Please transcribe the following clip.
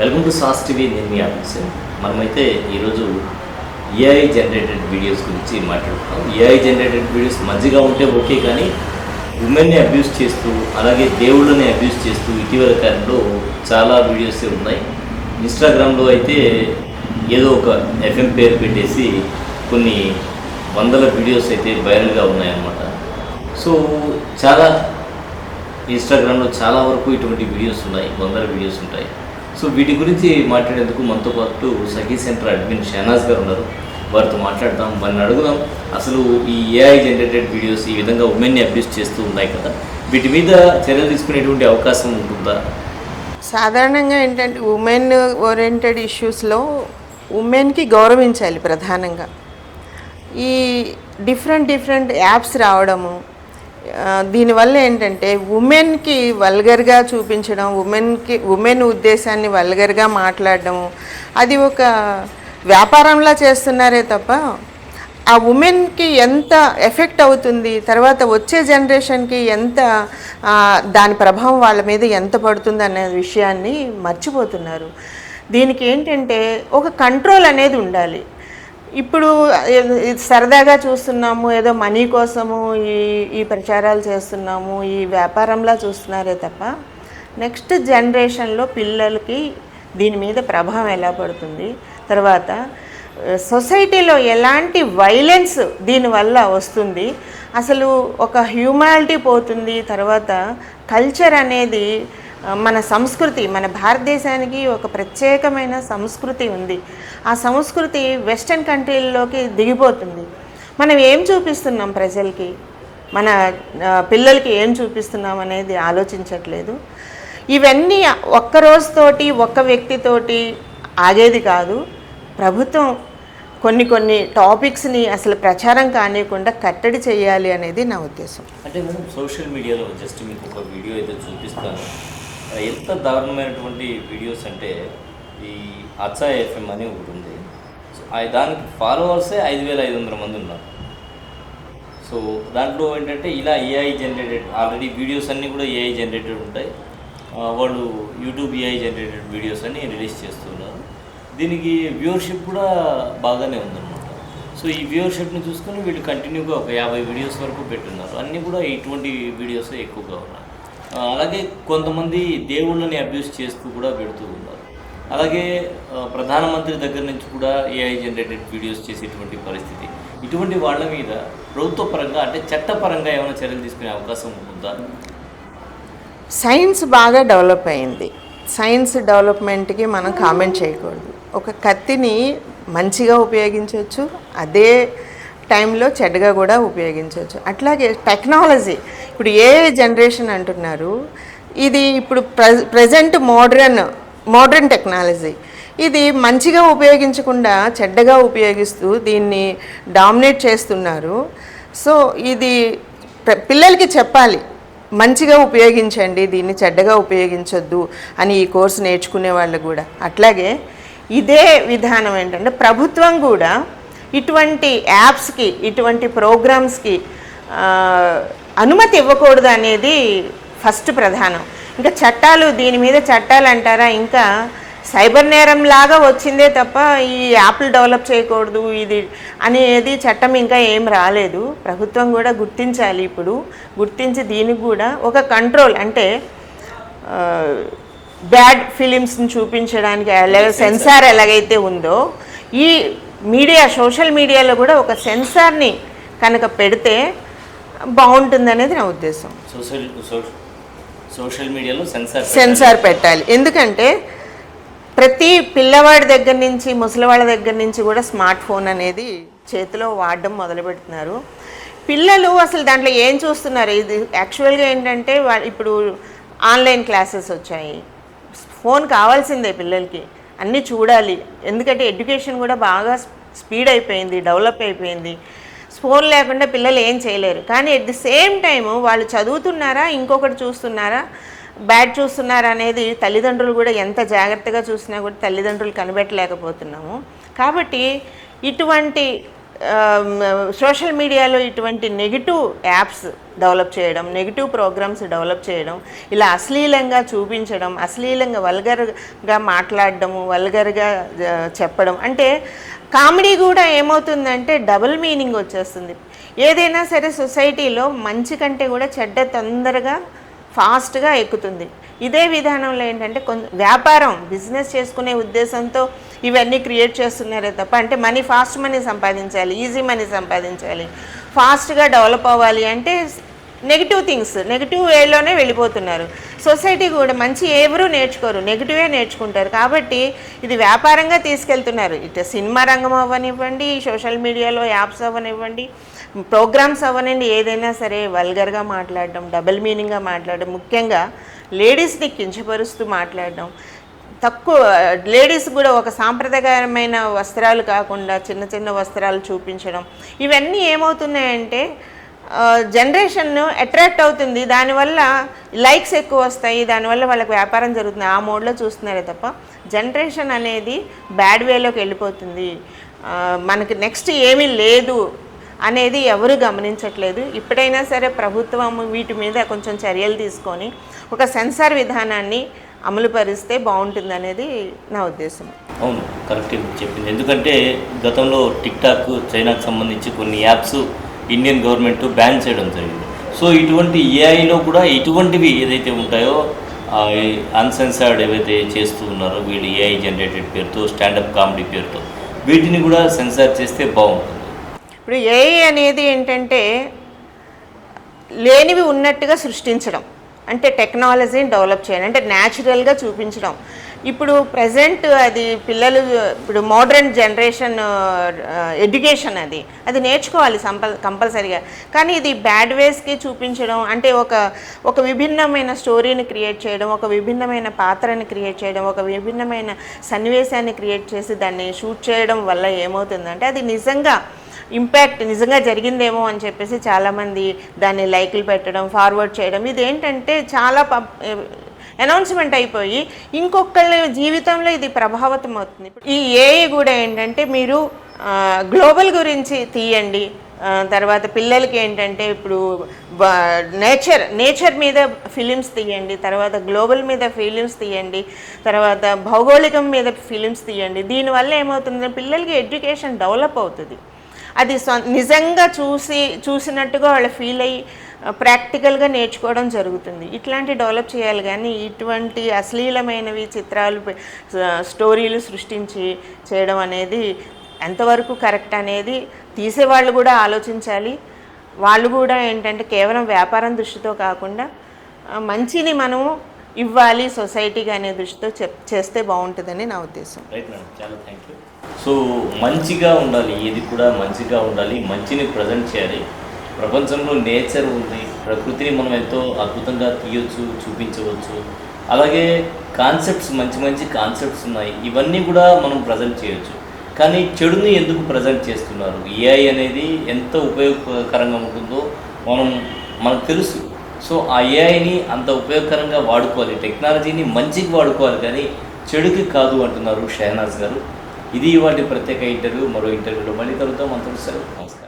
Welcome to sauce TV. నేను మీ officer. మనమైతే ఈరోజు ఏఐ జనరేటెడ్ వీడియోస్ గురించి మాట్లాడుతున్నాం. ఏఐ జనరేటెడ్ వీడియోస్ మంచిగా ఉంటే ఓకే, కానీ ఉమెన్ని అబ్యూస్ చేస్తూ అలాగే దేవుళ్ళని అబ్యూస్ చేస్తూ ఇటీవల కాలంలో చాలా వీడియోస్ ఉన్నాయి. ఇన్స్టాగ్రామ్లో అయితే ఏదో ఒక ఎఫ్ఎం పేరు పెట్టేసి కొన్ని వందల వీడియోస్ అయితే వైరల్గా ఉన్నాయన్నమాట. సో చాలా ఇన్స్టాగ్రామ్లో చాలా వరకు ఇటువంటి వీడియోస్ ఉన్నాయి, వందల వీడియోస్ ఉంటాయి. సో వీటి గురించి మాట్లాడేందుకు మనతో పాటు సఖీ సెంటర్ అడ్మిన్ షహనాజ్ గారు ఉన్నారు. వారితో మాట్లాడతాం, వారిని అడుగుదాం అసలు ఈ ఏఐ జనరేటెడ్ వీడియోస్ ఈ విధంగా ఉమెన్ని అబ్యూస్ చేస్తూ ఉన్నాయి కదా, వీటి మీద చర్యలు తీసుకునేటువంటి అవకాశం ఉంటుందా? సాధారణంగా ఏంటంటే ఉమెన్ ఓరియంటెడ్ ఇష్యూస్లో ఉమెన్కి గౌరవించాలి ప్రధానంగా. ఈ డిఫరెంట్ యాప్స్ రావడము, దీనివల్ల ఏంటంటే ఉమెన్కి వల్గర్గా చూపించడం, ఉమెన్ ఉద్దేశాన్ని వల్గర్గా మాట్లాడడము, అది ఒక వ్యాపారంలా చేస్తున్నారే తప్ప ఆ ఉమెన్కి ఎంత ఎఫెక్ట్ అవుతుంది, తర్వాత వచ్చే జనరేషన్కి ఎంత దాని ప్రభావం వాళ్ళ మీద ఎంత పడుతుంది అనే విషయాన్ని మర్చిపోతున్నారు. దీనికి ఏంటంటే ఒక కంట్రోల్ అనేది ఉండాలి. ఇప్పుడు సరదాగా చూస్తున్నాము, ఏదో మనీ కోసము ఈ ప్రచారాలు చేస్తున్నాము, ఈ వ్యాపారంలా చూస్తున్నారే తప్ప నెక్స్ట్ జనరేషన్లో పిల్లలకి దీని మీద ప్రభావం ఎలా పడుతుంది, తర్వాత సొసైటీలో ఎలాంటి వైలెన్స్ దీనివల్ల వస్తుంది, అసలు ఒక హ్యూమానిటీ పోతుంది, తర్వాత కల్చర్ అనేది మన సంస్కృతి, మన భారతదేశానికి ఒక ప్రత్యేకమైన సంస్కృతి ఉంది. ఆ సంస్కృతి వెస్టర్న్ కంట్రీల్లోకి దిగిపోతుంది. మనం ఏం చూపిస్తున్నాం ప్రజలకి, మన పిల్లలకి ఏం చూపిస్తున్నాం అనేది ఆలోచించట్లేదు. ఇవన్నీ ఒక్క రోజుతోటి ఒక్క వ్యక్తితోటి ఆగేది కాదు. ప్రభుత్వం కొన్ని టాపిక్స్ని అసలు ప్రచారం కానివ్వకుండా కట్టడి చేయాలి అనేది నా ఉద్దేశం. అంటే మనం సోషల్ మీడియాలో జస్ట్ మీకు ఒక వీడియో అయితే చూపిస్తాను. ఎంత దారుణమైనటువంటి వీడియోస్ అంటే, ఈ అచ్చా ఎఫ్ఎం అని ఒకటి ఉంది. సో దానికి ఫాలోవర్సే 5500 మంది ఉన్నారు. సో దాంట్లో ఏంటంటే ఇలా ఏఐ జనరేటెడ్ ఆల్రెడీ వీడియోస్ అన్నీ కూడా ఏఐ జనరేటెడ్ ఉంటాయి. వాళ్ళు యూట్యూబ్ ఏఐ జనరేటెడ్ వీడియోస్ అన్ని రిలీజ్ చేస్తున్నారు. దీనికి వ్యూవర్షిప్ కూడా బాగానే ఉందన్నమాట. సో ఈ వ్యూవర్షిప్ని చూసుకొని వీళ్ళు కంటిన్యూగా ఒక 50 వీడియోస్ వరకు పెట్టున్నారు. అన్నీ కూడా ఇటువంటి వీడియోసే ఎక్కువగా ఉన్నాయి. అలాగే కొంతమంది దేవుళ్ళని అబ్యూస్ చేస్తూ కూడా పెడుతూ ఉన్నారు. అలాగే ప్రధానమంత్రి దగ్గర నుంచి కూడా ఏఐ జనరేటెడ్ వీడియోస్ చేసేటువంటి పరిస్థితి. ఇటువంటి వాళ్ళ మీద ప్రభుత్వ పరంగా అంటే చట్టపరంగా ఏమైనా చర్యలు తీసుకునే అవకాశం ఉంటుందా? సైన్స్ బాగా డెవలప్ అయింది. సైన్స్ డెవలప్మెంట్కి మనం కామెంట్ చేయకూడదు. ఒక కత్తిని మంచిగా ఉపయోగించవచ్చు, అదే టైంలో చెడ్డగా కూడా ఉపయోగించవచ్చు. అట్లాగే టెక్నాలజీ, ఇప్పుడు ఏ జనరేషన్ అంటున్నారు, ఇది ఇప్పుడు ప్రజెంట్ మోడ్రన్ టెక్నాలజీ. ఇది మంచిగా ఉపయోగించకుండా చెడ్డగా ఉపయోగిస్తూ దీన్ని డామినేట్ చేస్తున్నారు. సో ఇది పిల్లలకి చెప్పాలి, మంచిగా ఉపయోగించండి, దీన్ని చెడ్డగా ఉపయోగించొద్దు అని ఈ కోర్సు నేర్చుకునే వాళ్ళు కూడా. అట్లాగే ఇదే విధానం ఏంటంటే ప్రభుత్వం కూడా ఇటువంటి యాప్స్కి, ఇటువంటి ప్రోగ్రామ్స్కి అనుమతి ఇవ్వకూడదు అనేది ఫస్ట్ ప్రధానం. ఇంకా చట్టాలు, దీని మీద చట్టాలు అంటారా, ఇంకా సైబర్ నేరం లాగా వచ్చిందే తప్ప ఈ యాప్లు డెవలప్ చేయకూడదు ఇది అనేది చట్టం ఇంకా ఏం రాలేదు. ప్రభుత్వం కూడా గుర్తించాలి. ఇప్పుడు గుర్తించి దీనికి కూడా ఒక కంట్రోల్, అంటే బ్యాడ్ ఫిలిమ్స్ని చూపించడానికి సెన్సార్ ఎలాగైతే ఉందో, ఈ మీడియా, సోషల్ మీడియాలో కూడా ఒక సెన్సార్ని కనుక పెడితే బాగుంటుంది అనేది నా ఉద్దేశం. సోషల్ మీడియాలో సెన్సార్ పెట్టాలి. ఎందుకంటే ప్రతి పిల్లవాడి దగ్గర నుంచి ముసలివాళ్ళ దగ్గర నుంచి కూడా స్మార్ట్ ఫోన్ అనేది చేతిలో వాడడం మొదలు పెడుతున్నారు. పిల్లలు అసలు దాంట్లో ఏం చూస్తున్నారు, ఇది యాక్చువల్గా ఏంటంటే ఇప్పుడు ఆన్లైన్ క్లాసెస్ వచ్చాయి, ఫోన్ కావాల్సిందే పిల్లలకి, అన్నీ చూడాలి. ఎందుకంటే ఎడ్యుకేషన్ కూడా బాగా స్పీడ్ అయిపోయింది, డెవలప్ అయిపోయింది. ఫోన్ లేకుండా పిల్లలు ఏం చేయలేరు. కానీ ఎట్ ది సేమ్ టైము వాళ్ళు చదువుతున్నారా, ఇంకొకటి చూస్తున్నారా, బ్యాడ్ చూస్తున్నారా అనేది తల్లిదండ్రులు కూడా ఎంత జాగ్రత్తగా చూసినా కూడా తల్లిదండ్రులు కనిపెట్టలేకపోతున్నాము. కాబట్టి ఇటువంటి సోషల్ మీడియాలో ఇటువంటి నెగిటివ్ యాప్స్ డెవలప్ చేయడం, నెగిటివ్ ప్రోగ్రామ్స్ డెవలప్ చేయడం, ఇలా అశ్లీలంగా చూపించడం, అశ్లీలంగా వల్గర్గా మాట్లాడడము, వల్గర్గా చెప్పడం, అంటే కామెడీ కూడా ఏమవుతుందంటే డబుల్ మీనింగ్ వచ్చేస్తుంది. ఏదైనా సరే సొసైటీలో మంచి కంటే కూడా చెడ్డ తొందరగా ఫాస్ట్గా ఎక్కుతుంది. ఇదే విధానంలో ఏంటంటే వ్యాపారం బిజినెస్ చేసుకునే ఉద్దేశంతో ఇవన్నీ క్రియేట్ చేస్తున్నారే తప్ప, అంటే ఫాస్ట్ మనీ సంపాదించాలి, ఈజీ మనీ సంపాదించాలి, ఫాస్ట్గా డెవలప్ అవ్వాలి అంటే నెగిటివ్ థింగ్స్, నెగిటివ్ వేలోనే వెళ్ళిపోతున్నారు. సొసైటీ కూడా మంచి ఎవరు నేర్చుకోరు, నెగిటివే నేర్చుకుంటారు. కాబట్టి ఇది వ్యాపారంగా తీసుకెళ్తున్నారు. ఇటు సినిమా రంగం అవ్వనివ్వండి, సోషల్ మీడియాలో యాప్స్ అవ్వనివ్వండి, ప్రోగ్రామ్స్ అవ్వనండి, ఏదైనా సరే వల్గర్గా మాట్లాడడం, డబుల్ మీనింగ్గా మాట్లాడడం, ముఖ్యంగా లేడీస్ని కించపరుస్తూ మాట్లాడడం, తక్కువ లేడీస్ కూడా ఒక సాంప్రదాయమైన వస్త్రాలు కాకుండా చిన్న చిన్న వస్త్రాలు చూపించడం, ఇవన్నీ ఏమవుతున్నాయంటే జనరేషన్ అట్రాక్ట్ అవుతుంది. దానివల్ల లైక్స్ ఎక్కువ వస్తాయి, దానివల్ల వాళ్ళకి వ్యాపారం జరుగుతుంది. ఆ మోడ్లో చూస్తున్నారే తప్ప జనరేషన్ అనేది బ్యాడ్ వేలోకి వెళ్ళిపోతుంది. మనకి నెక్స్ట్ ఏమీ లేదు అనేది ఎవరు గమనించట్లేదు. ఇప్పుడైనా సరే ప్రభుత్వం వీటి మీద కొంచెం చర్యలు తీసుకొని ఒక సెన్సార్ విధానాన్ని అమలుపరిస్తే బాగుంటుంది అనేది నా ఉద్దేశం. అవును, కరెక్ట్ చెప్పింది. ఎందుకంటే గతంలో టిక్టాక్ చైనాకు సంబంధించి కొన్ని యాప్స్ ఇండియన్ గవర్నమెంట్ బ్యాన్ చేయడం జరిగింది. సో ఇటువంటి ఏఐలో కూడా ఇటువంటివి ఏదైతే ఉంటాయో అన్సెన్సర్డ్ ఏవైతే చేస్తూ ఉన్నారో వీళ్ళు ఏఐ జనరేటెడ్ పేరుతో, స్టాండప్ కామెడీ పేరుతో, వీటిని కూడా సెన్సార్ చేస్తే బాగుంటుంది. ఇప్పుడు ఏఐ అనేది ఏంటంటే లేనివి ఉన్నట్టుగా సృష్టించడం, అంటే టెక్నాలజీని డెవలప్ చేయడం, అంటే న్యాచురల్గా చూపించడం. ఇప్పుడు ప్రజెంట్ అది పిల్లలు, ఇప్పుడు మోడర్న్ జనరేషన్ ఎడ్యుకేషన్ అది నేర్చుకోవాలి కంపల్సరీగా. కానీ ఇది బ్యాడ్ వేస్కి చూపించడం, అంటే ఒక విభిన్నమైన స్టోరీని క్రియేట్ చేయడం, ఒక విభిన్నమైన పాత్రని క్రియేట్ చేయడం, ఒక విభిన్నమైన సన్నివేశాన్ని క్రియేట్ చేసి దాన్ని షూట్ చేయడం వల్ల ఏమవుతుందంటే అది ఇంపాక్ట్ నిజంగా జరిగిందేమో అని చెప్పేసి చాలామంది దాన్ని లైక్లు పెట్టడం, ఫార్వర్డ్ చేయడం, ఇదేంటంటే చాలా అనౌన్స్మెంట్ అయిపోయి ఇంకొకళ్ళ జీవితంలో ఇది ప్రభావితం అవుతుంది. ఈ ఏఐ కూడా ఏంటంటే మీరు గ్లోబల్ గురించి తీయండి, తర్వాత పిల్లలకి ఏంటంటే ఇప్పుడు నేచర్ మీద ఫిలిమ్స్ తీయండి, తర్వాత గ్లోబల్ మీద ఫిలిమ్స్ తీయండి, తర్వాత భౌగోళికం మీద ఫిలిమ్స్ తీయండి. దీనివల్ల ఏమవుతుందంటే పిల్లలకి ఎడ్యుకేషన్ డెవలప్ అవుతుంది. అది నిజంగా చూసినట్టుగా వాళ్ళు ఫీల్ అయ్యి ప్రాక్టికల్గా నేర్చుకోవడం జరుగుతుంది. ఇట్లాంటి డెవలప్ చేయాలి. కానీ ఇటువంటి అశ్లీలమైనవి చిత్రాలు, స్టోరీలు సృష్టించి చేయడం అనేది ఎంతవరకు కరెక్ట్ అనేది తీసేవాళ్ళు కూడా ఆలోచించాలి. వాళ్ళు కూడా ఏంటంటే కేవలం వ్యాపారం దృష్టితో కాకుండా మంచిని మనము ఇవ్వాలి సొసైటీకి అనే దృష్టితో చేస్తే బాగుంటుందని నా ఉద్దేశం. రైట్ మేడం, చాలా థ్యాంక్ యూ. సో మంచిగా ఉండాలి, ఏది కూడా మంచిగా ఉండాలి, మంచిని ప్రజెంట్ చేయాలి. ప్రపంచంలో నేచర్ ఉంది, ప్రకృతిని మనం ఎంతో అద్భుతంగా తీయొచ్చు, చూపించవచ్చు. అలాగే మంచి కాన్సెప్ట్స్ ఉన్నాయి, ఇవన్నీ కూడా మనం ప్రజెంట్ చేయొచ్చు. కానీ చెడుని ఎందుకు ప్రజెంట్ చేస్తున్నారు? ఏఐ అనేది ఎంత ఉపయోగకరంగా ఉంటుందో మనకు తెలుసు. సో ఆ ఏఐని అంత ఉపయోగకరంగా వాడుకోవాలి, టెక్నాలజీని మంచికి వాడుకోవాలి, కానీ చెడుకి కాదు అంటున్నారు షహనాజ్ గారు. ఇది ఇవాళ ప్రత్యేక ఇంటర్వ్యూ. మరో ఇంటర్వ్యూలో మళ్ళీ కలుద్దాం. అంతవరకు సెలవు. నమస్కారం.